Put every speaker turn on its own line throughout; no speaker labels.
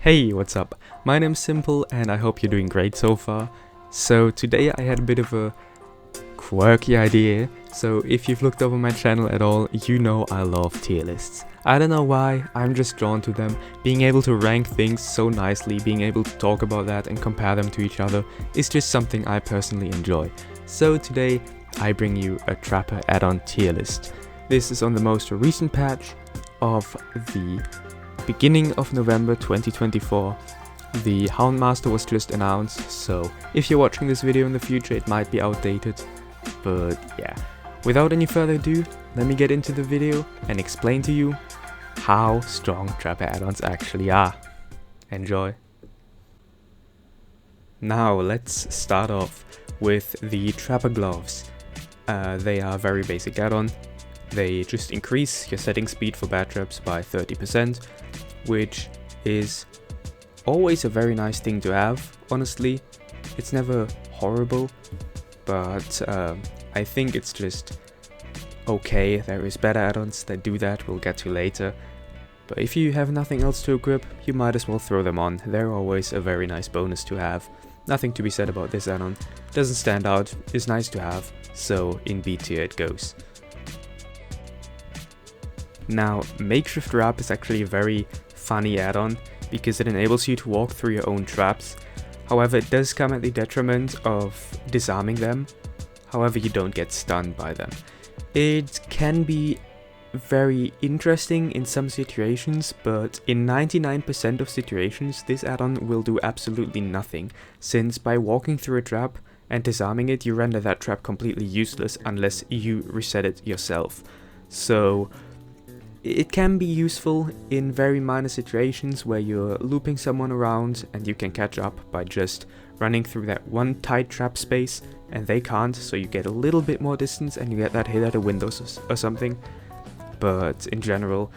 Hey, what's up? My name's Simple and I hope you're doing great so far. So today I had a bit of a quirky idea. So if you've looked over my channel at all, you know I love tier lists. I don't know why, I'm just drawn to them. Being able to rank things so nicely, being able to talk about that and compare them to each other is just something I personally enjoy. So today I bring you a Trapper add-on tier list. This is on the most recent patch of the beginning of November 2024. The Houndmaster was just announced, so if you're watching this video in the future it might be outdated, but yeah. Without any further ado, let me get into the video and explain to you how strong Trapper add-ons actually are. Enjoy! Now let's start off with the Trapper gloves. They are a very basic add-on. They just increase your setting speed for bat traps by 30%, which is always a very nice thing to have, honestly. It's never horrible, but I think it's just okay. There is better add-ons that do that, we'll get to later. But if you have nothing else to equip, you might as well throw them on. They're always a very nice bonus to have. Nothing to be said about this add-on. Doesn't stand out, is nice to have, so in B tier it goes. Now, Makeshift Wrap is actually a very funny add-on because it enables you to walk through your own traps. However, it does come at the detriment of disarming them. However, you don't get stunned by them. It can be very interesting in some situations, but in 99% of situations, this add-on will do absolutely nothing, since by walking through a trap and disarming it, you render that trap completely useless unless you reset it yourself. So it can be useful in very minor situations where you're looping someone around and you can catch up by just running through that one tight trap space and they can't, so you get a little bit more distance and you get that hit at a window or something. But in general,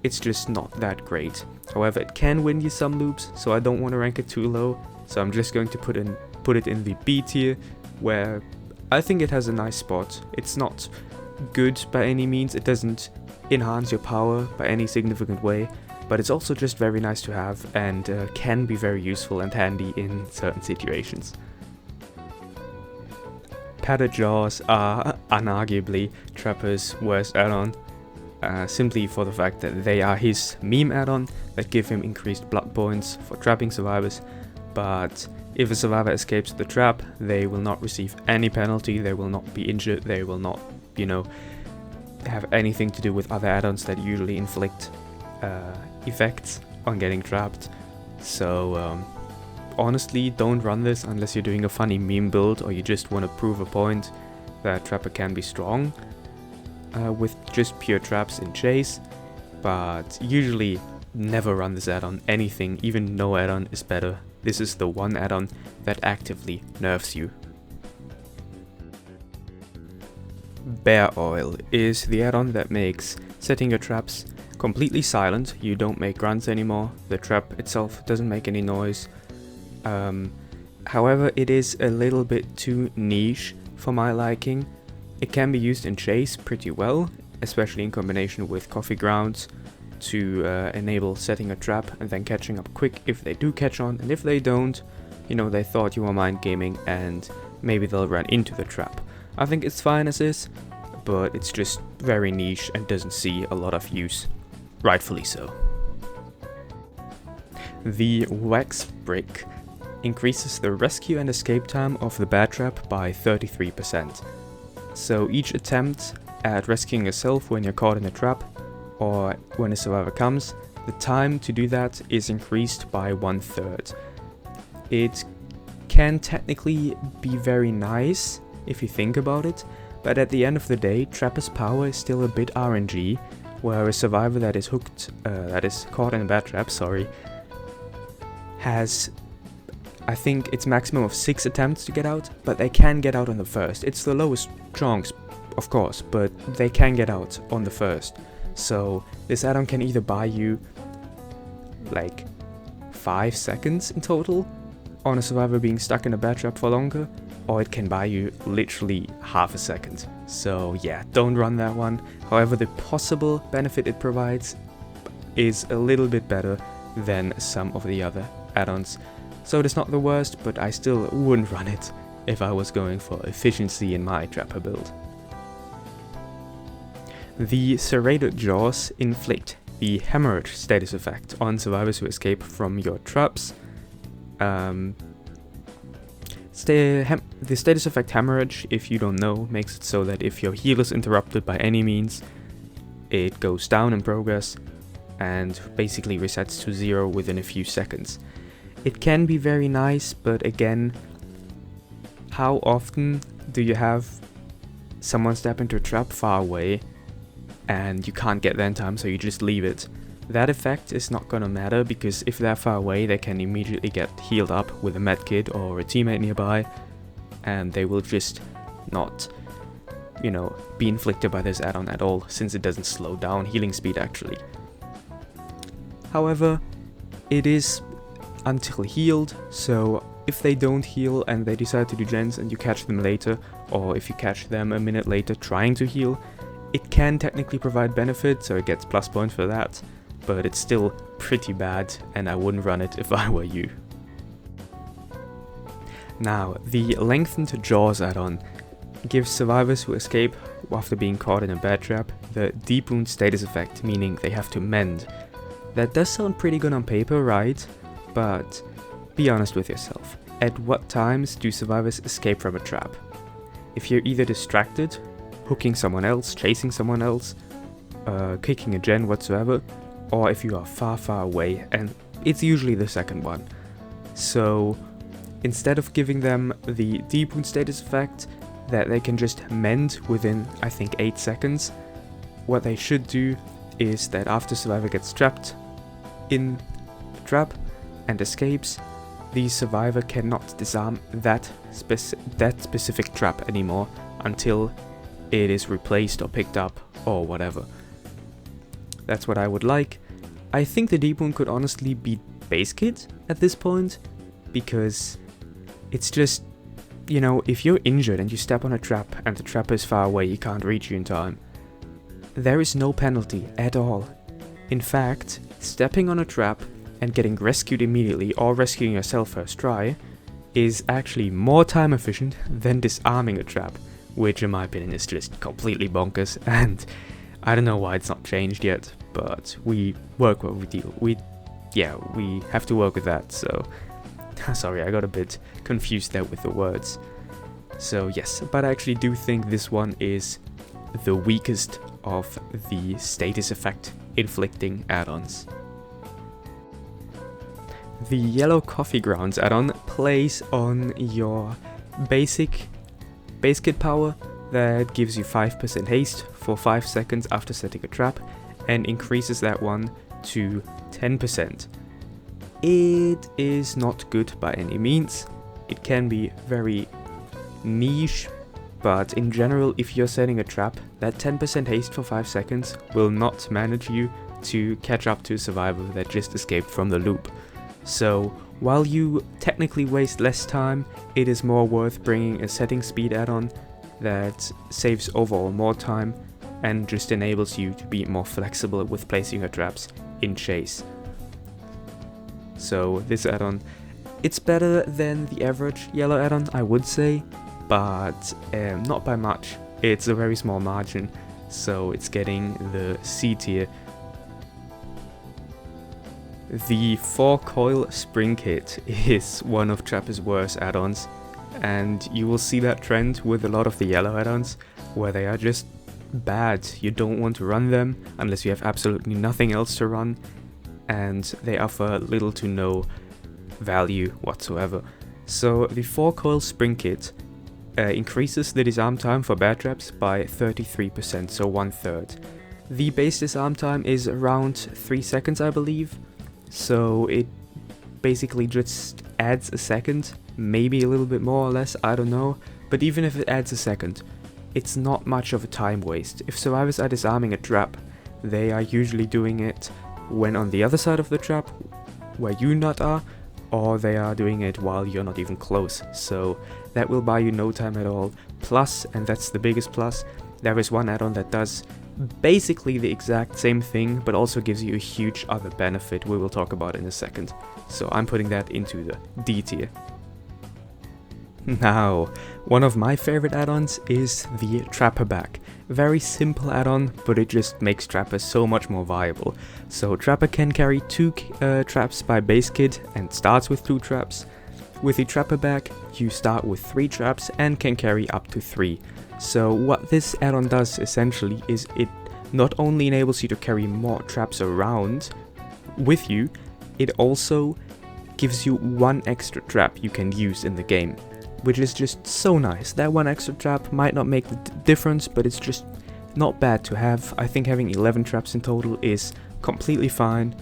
it's just not that great. However, it can win you some loops, so I don't want to rank it too low, so I'm just going to put it in the B tier, where I think it has a nice spot. It's not good by any means, it doesn't enhance your power by any significant way, but it's also just very nice to have and can be very useful and handy in certain situations. Padded Jaws are unarguably Trapper's worst add-on, simply for the fact that they are his meme add-on that give him increased blood points for trapping survivors, but if a survivor escapes the trap, they will not receive any penalty, they will not be injured, they will not, have anything to do with other add-ons that usually inflict effects on getting trapped. So honestly, don't run this unless you're doing a funny meme build or you just want to prove a point that Trapper can be strong with just pure traps in chase, but usually never run this add-on. Anything, even no add-on, is better. This is the one add-on that actively nerfs you. Bear Oil is the add-on that makes setting your traps completely silent. You don't make grunts anymore, the trap itself doesn't make any noise. However, it is a little bit too niche for my liking. It can be used in chase pretty well, especially in combination with coffee grounds to enable setting a trap and then catching up quick if they do catch on, and if they don't, they thought you were mind gaming and maybe they'll run into the trap. I think it's fine as is, but it's just very niche and doesn't see a lot of use. Rightfully so. The Wax Brick increases the rescue and escape time of the bat trap by 33%. So each attempt at rescuing yourself when you're caught in a trap, or when a survivor comes, the time to do that is increased by 1/3. It can technically be very nice if you think about it, but at the end of the day, Trapper's power is still a bit RNG, where a survivor that is caught in a bat trap, has, I think it's maximum of 6 attempts to get out, but they can get out on the first. It's the lowest chance, of course, but they can get out on the first. So this add-on can either buy you like 5 seconds in total on a survivor being stuck in a bat trap for longer, or it can buy you literally half a second. So yeah, don't run that one. However, the possible benefit it provides is a little bit better than some of the other add-ons. So it is not the worst, but I still wouldn't run it if I was going for efficiency in my trapper build. The Serrated Jaws inflict the hemorrhage status effect on survivors who escape from your traps. The status effect hemorrhage, if you don't know, makes it so that if your heal is interrupted by any means, it goes down in progress and basically resets to 0 within a few seconds. It can be very nice, but again, how often do you have someone step into a trap far away and you can't get there in time, so you just leave it? That effect is not gonna matter, because if they're far away, they can immediately get healed up with a medkit or a teammate nearby, and they will just not, you know, be inflicted by this add-on at all, since it doesn't slow down healing speed actually. However, it is until healed, so if they don't heal and they decide to do gens and you catch them later, or if you catch them a minute later trying to heal, it can technically provide benefit, so it gets plus points for that, but it's still pretty bad and I wouldn't run it if I were you. Now, the Lengthened Jaws add-on gives survivors who escape after being caught in a bad trap the deep wound status effect, meaning they have to mend. That does sound pretty good on paper, right? But be honest with yourself. At what times do survivors escape from a trap? If you're either distracted, hooking someone else, chasing someone else, kicking a gen whatsoever, or if you are far, far away, and it's usually the second one. So instead of giving them the deep wound status effect that they can just mend within, I think, 8 seconds, what they should do is that after survivor gets trapped in the trap and escapes, the survivor cannot disarm that specific trap anymore until it is replaced or picked up or whatever. That's what I would like. I think the deep wound could honestly be base kit at this point, because it's just, you know, if you're injured and you step on a trap and the trap is far away, you can't reach you in time, there is no penalty at all. In fact, stepping on a trap and getting rescued immediately or rescuing yourself first try is actually more time efficient than disarming a trap, which in my opinion is just completely bonkers, and I don't know why it's not changed yet, but we work what we deal. We have to work with that, so sorry, I got a bit confused there with the words. So yes, but I actually do think this one is the weakest of the status effect inflicting add-ons. The Yellow Coffee Grounds add-on plays on your base kit power that gives you 5% haste for 5 seconds after setting a trap and increases that one to 10%. It is not good by any means. It can be very niche, but in general, if you're setting a trap, that 10% haste for 5 seconds will not manage you to catch up to a survivor that just escaped from the loop. So while you technically waste less time, it is more worth bringing a setting speed add-on that saves overall more time and just enables you to be more flexible with placing your traps in chase. So this add-on, it's better than the average yellow add-on, I would say, but not by much. It's a very small margin, so it's getting the C tier. The 4 Coil Spring Kit is one of Trapper's worst add-ons, and you will see that trend with a lot of the yellow add-ons, where they are just bad. You don't want to run them unless you have absolutely nothing else to run, and they offer little to no value whatsoever. So the 4 Coil Spring Kit increases the disarm time for bear traps by 33%, so 1/3. The base disarm time is around 3 seconds, I believe, so it basically just adds a second, maybe a little bit more or less, I don't know, but even if it adds a second, it's not much of a time waste. If survivors are disarming a trap, they are usually doing it when on the other side of the trap, where you not are, or they are doing it while you're not even close, so that will buy you no time at all. Plus, and that's the biggest plus, there is one add-on that does basically the exact same thing, but also gives you a huge other benefit we will talk about in a second. So I'm putting that into the D tier. Now, one of my favorite add-ons is the Trapper Back. Very simple add-on, but it just makes Trapper so much more viable. So Trapper can carry 2 traps by base kit and starts with 2 traps. With the Trapper Back, you start with 3 traps and can carry up to 3. So what this add-on does essentially is it not only enables you to carry more traps around with you, it also gives you 1 extra trap you can use in the game, which is just so nice. That 1 extra trap might not make the difference, but it's just not bad to have. I think having 11 traps in total is completely fine,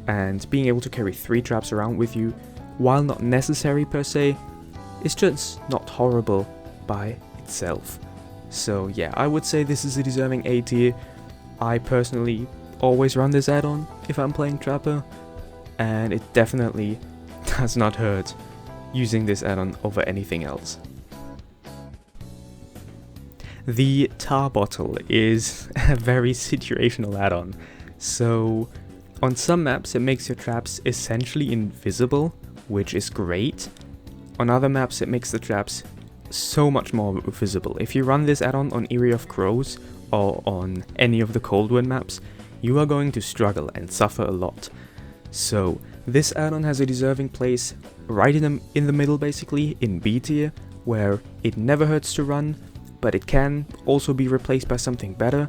and being able to carry 3 traps around with you, while not necessary per se, is just not horrible by itself. So yeah, I would say this is a deserving A tier. I personally always run this add-on if I'm playing Trapper, and it definitely does not hurt using this add-on over anything else. The Tar Bottle is a very situational add-on. So on some maps it makes your traps essentially invisible, which is great. On other maps it makes the traps so much more visible. If you run this add-on on Eyrie of Crows or on any of the Coldwind maps, you are going to struggle and suffer a lot. So this add-on has a deserving place right in the middle, basically in B tier, where it never hurts to run, but it can also be replaced by something better.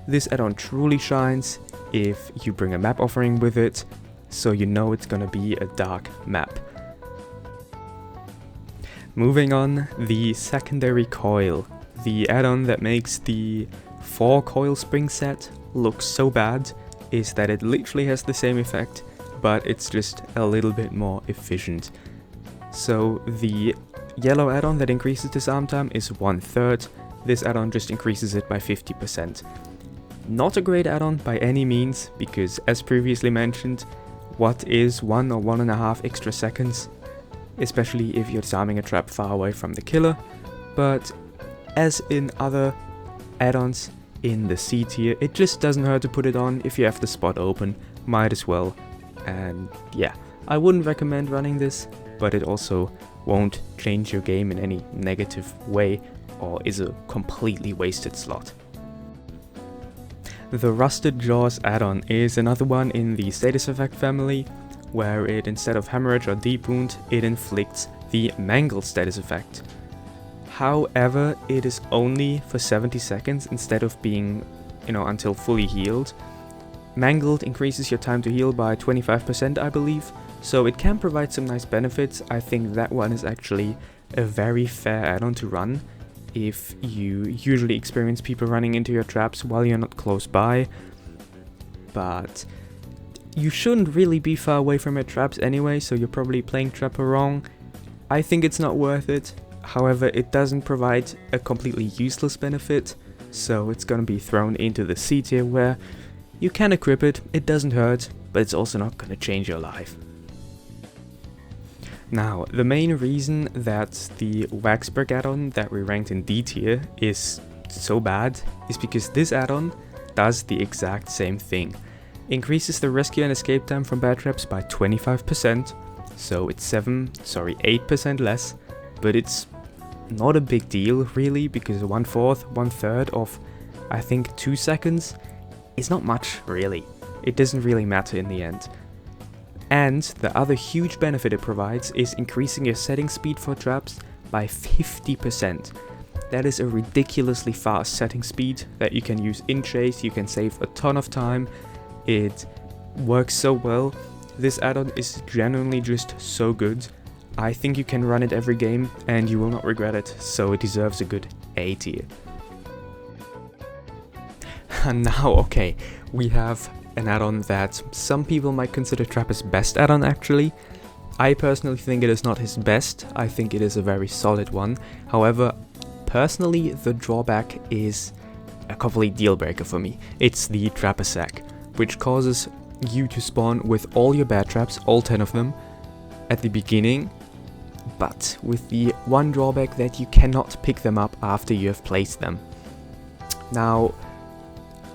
This add-on truly shines if you bring a map offering with it, so you know it's gonna be a dark map. Moving on, the secondary Coil, the add-on that makes the 4 coil spring set look so bad, is that it literally has the same effect, but it's just a little bit more efficient. So the yellow add-on that increases disarm time is 1/3, this add-on just increases it by 50%. Not a great add-on by any means, because as previously mentioned, what is 1 or 1.5 extra seconds, especially if you're disarming a trap far away from the killer, but as in other add-ons in the C tier, it just doesn't hurt to put it on if you have the spot open, might as well. And yeah, I wouldn't recommend running this, but it also won't change your game in any negative way or is a completely wasted slot. The Rusted Jaws add-on is another one in the status effect family, where it, instead of hemorrhage or deep wound, it inflicts the mangled status effect. However, it is only for 70 seconds instead of being, until fully healed. Mangled increases your time to heal by 25%, I believe, so it can provide some nice benefits. I think that one is actually a very fair add-on to run if you usually experience people running into your traps while you're not close by, but you shouldn't really be far away from your traps anyway, so you're probably playing Trapper wrong. I think it's not worth it. However, it doesn't provide a completely useless benefit, so it's gonna be thrown into the C tier, where you can equip it, it doesn't hurt, but it's also not gonna change your life. Now, the main reason that the Waxberg add-on that we ranked in D tier is so bad is because this add-on does the exact same thing. Increases the rescue and escape time from bad traps by 25%, so it's 8% less, but it's not a big deal really, because 1/4, 1/3 of I think 2 seconds is not much really. It doesn't really matter in the end. And the other huge benefit it provides is increasing your setting speed for traps by 50%. That is a ridiculously fast setting speed that you can use in chase, you can save a ton of time. It works so well. This add-on is genuinely just so good. I think you can run it every game and you will not regret it, so it deserves a good A tier. And now, okay, we have an add-on that some people might consider Trapper's best add-on actually. I personally think it is not his best, I think it is a very solid one. However, personally the drawback is a complete deal breaker for me. It's the Trapper Sack, which causes you to spawn with all your bad traps, all 10 of them, at the beginning, but with the one drawback that you cannot pick them up after you have placed them. Now,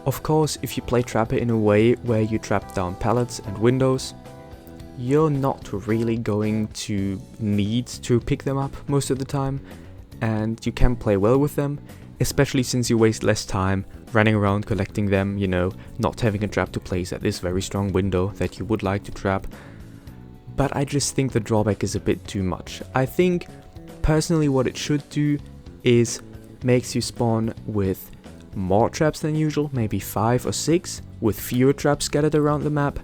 Of course, if you play Trapper in a way where you trap down pallets and windows, you're not really going to need to pick them up most of the time, and you can play well with them, especially since you waste less time running around collecting them, you know, not having a trap to place at this very strong window that you would like to trap. But I just think the drawback is a bit too much. I think personally what it should do is makes you spawn with more traps than usual, maybe 5 or 6, with fewer traps scattered around the map,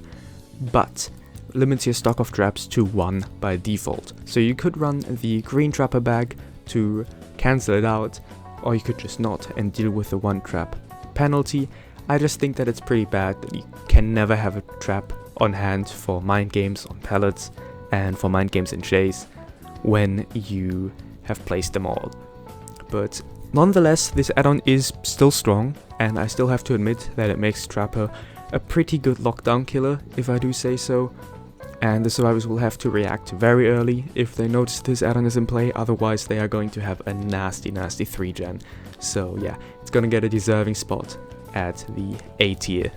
but limits your stock of traps to 1 by default. So you could run the green trapper bag to cancel it out, or you could just not and deal with the 1 trap penalty. I just think that it's pretty bad that you can never have a trap on hand for mind games on pallets and for mind games in chase when you have placed them all. But nonetheless, this add-on is still strong, and I still have to admit that it makes Trapper a pretty good lockdown killer, if I do say so. And the survivors will have to react very early if they notice this add-on is in play, otherwise they are going to have a nasty 3-gen. So yeah, it's gonna get a deserving spot at the A tier.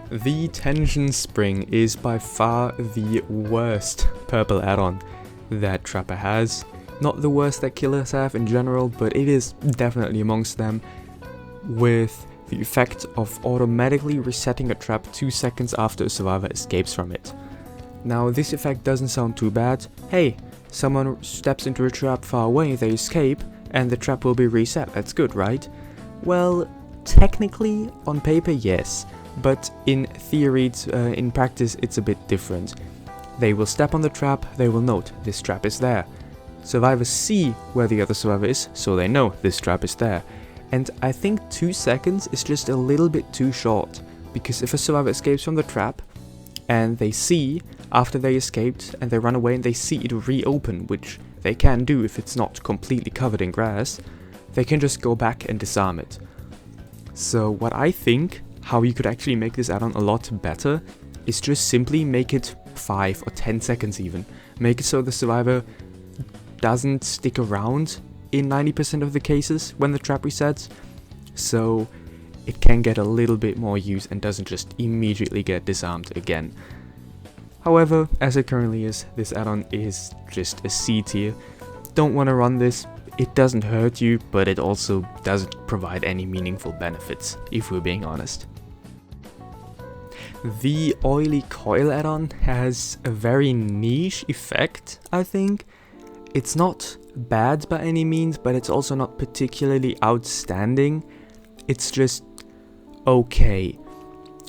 The Tension Spring is by far the worst purple add-on that Trapper has. Not the worst that killers have in general, but it is definitely amongst them, with the effect of automatically resetting a trap 2 seconds after a survivor escapes from it. Now this effect doesn't sound too bad. Hey, someone steps into a trap far away, they escape, and the trap will be reset. That's good, right? Well, technically, on paper, yes, but in theory, in practice, it's a bit different. They will step on the trap, they will note this trap is there. Survivors see where the other survivor is, so they know this trap is there. And I think 2 seconds is just a little bit too short, because if a survivor escapes from the trap, and they see, after they escaped, and they run away and they see it reopen, which they can do if it's not completely covered in grass, they can just go back and disarm it. So what I think, how you could actually make this add-on a lot better, is just simply make it 5 or 10 seconds even. Make it so the survivor doesn't stick around in 90% of the cases when the trap resets, so it can get a little bit more use and doesn't just immediately get disarmed again. However, as it currently is, this add-on is just a C tier. Don't want to run this. It doesn't hurt you, but it also doesn't provide any meaningful benefits, if we're being honest. The Oily Coil add-on has a very niche effect, I think. It's not bad by any means, but it's also not particularly outstanding. It's just okay.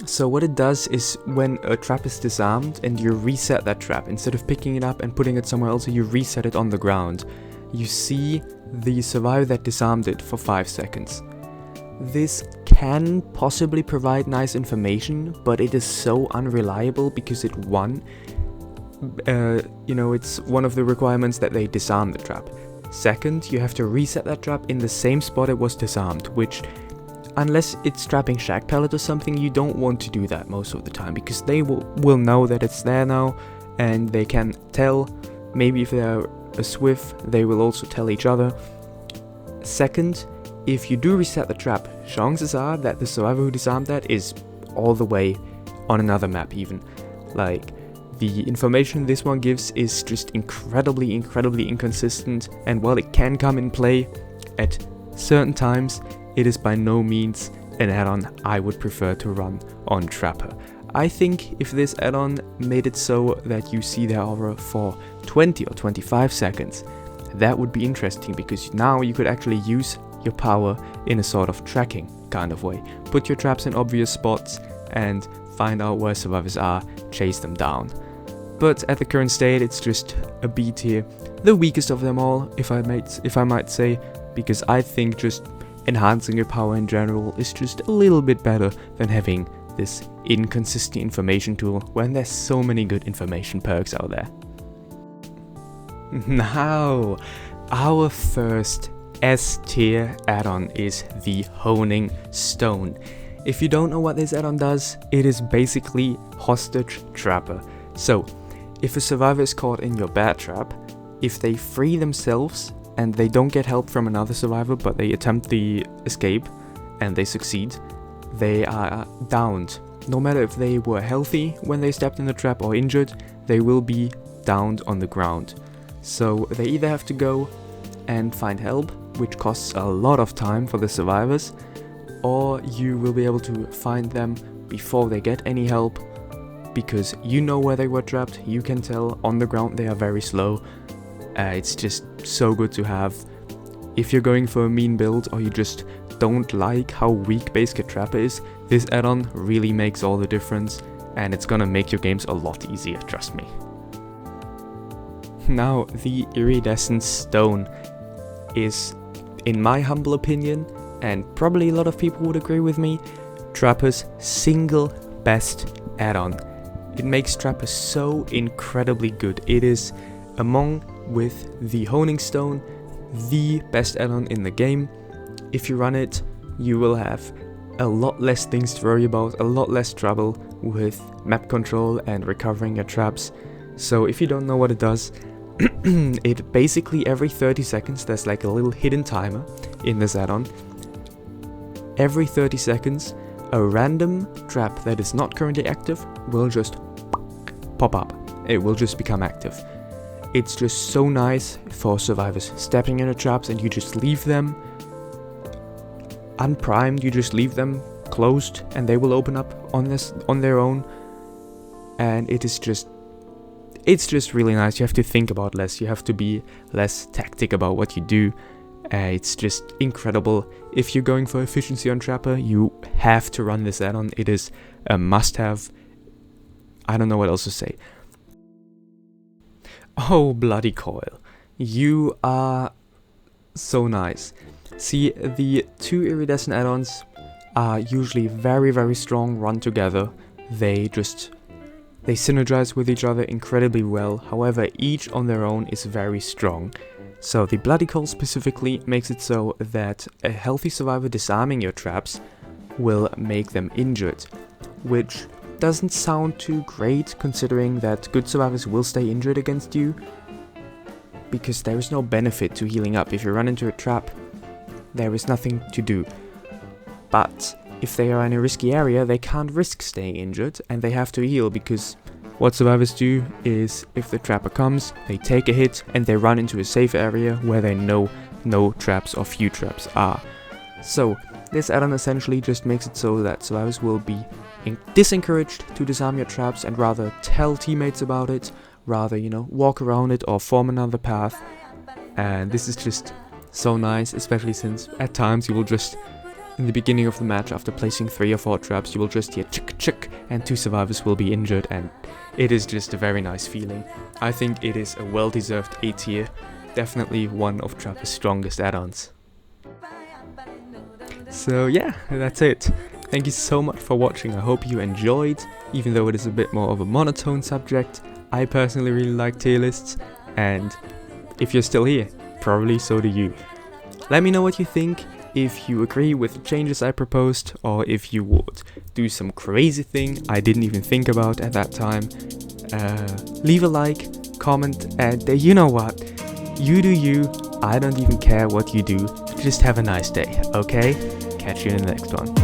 So what it does is when a trap is disarmed and you reset that trap, instead of picking it up and putting it somewhere else, you reset it on the ground. You see the survivor that disarmed it for 5 seconds. This can possibly provide nice information, but it is so unreliable because it's one of the requirements that they disarm the trap. Second, you have to reset that trap in the same spot it was disarmed, which, unless it's trapping shack pellet or something, you don't want to do that most of the time, because they will know that it's there now, and they can tell. Maybe if they're a Swift, they will also tell each other. Second, if you do reset the trap, chances are that the survivor who disarmed that is all the way on another map even. Like, the information this one gives is just incredibly inconsistent, and while it can come in play at certain times, it is by no means an add-on I would prefer to run on Trapper. I think if this add-on made it so that you see their aura for 20 or 25 seconds, that would be interesting, because now you could actually use your power in a sort of tracking kind of way. Put your traps in obvious spots and find out where survivors are, chase them down. But at the current state, it's just a B tier, the weakest of them all, if I might say, because I think just enhancing your power in general is just a little bit better than having this inconsistent information tool when there's so many good information perks out there. Now, our first S tier add-on is the Honing Stone. If you don't know what this add-on does, it is basically Hostage Trapper. So, if a survivor is caught in your bad trap, if they free themselves and they don't get help from another survivor but they attempt the escape, and they succeed, they are downed. No matter if they were healthy when they stepped in the trap or injured, they will be downed on the ground. So they either have to go and find help, which costs a lot of time for the survivors, or you will be able to find them before they get any help, because you know where they were trapped. You can tell on the ground they are very slow. It's just so good to have. If you're going for a mean build, or you just don't like how weak Base Kit Trapper is, this add-on really makes all the difference, and it's gonna make your games a lot easier, trust me. Now, the Iridescent Stone is, in my humble opinion, and probably a lot of people would agree with me, Trapper's single best add-on. It makes Trapper so incredibly good. It is, among with the Honing Stone, the best add-on in the game. If you run it, you will have a lot less things to worry about, a lot less trouble with map control and recovering your traps. So if you don't know what it does, it basically every 30 seconds, there's like a little hidden timer in this add-on. Every 30 seconds, a random trap that is not currently active will just pop up. It will just become active. It's just so nice for survivors stepping into traps, and you just leave them unprimed, you just leave them closed and they will open up on their own. And it's just really nice. You have to think about less, you have to be less tactic about what you do. It's just incredible. If you're going for efficiency on Trapper, you have to run this add-on. It is a must-have. I don't know what else to say. Oh, bloody Coil. You are so nice. See, the two Iridescent add-ons are usually very, very strong run together. They synergize with each other incredibly well. However, each on their own is very strong. So the Bloody Coil specifically makes it so that a healthy survivor disarming your traps will make them injured, which doesn't sound too great considering that good survivors will stay injured against you, because there is no benefit to healing up. If you run into a trap, there is nothing to do. But if they are in a risky area, they can't risk staying injured and they have to heal, because what survivors do is, if the trapper comes, they take a hit and they run into a safe area where they know no traps or few traps are. So this add-on essentially just makes it so that survivors will be disencouraged to disarm your traps and rather tell teammates about it, rather, walk around it or form another path. And this is just so nice, especially since at times you will just, in the beginning of the match, after placing 3 or 4 traps, you will just hear chick chick and 2 survivors will be injured, and it is just a very nice feeling. I think it is a well-deserved A tier, definitely one of Trapper's strongest add-ons. So yeah, that's it. Thank you so much for watching. I hope you enjoyed, even though it is a bit more of a monotone subject. I personally really like tier lists, and if you're still here, probably so do you. Let me know what you think, if you agree with the changes I proposed, or if you would do some crazy thing I didn't even think about at that time. Leave a like, comment, and you know what? You do you. I don't even care what you do. Just have a nice day, okay? Catch you in the next one.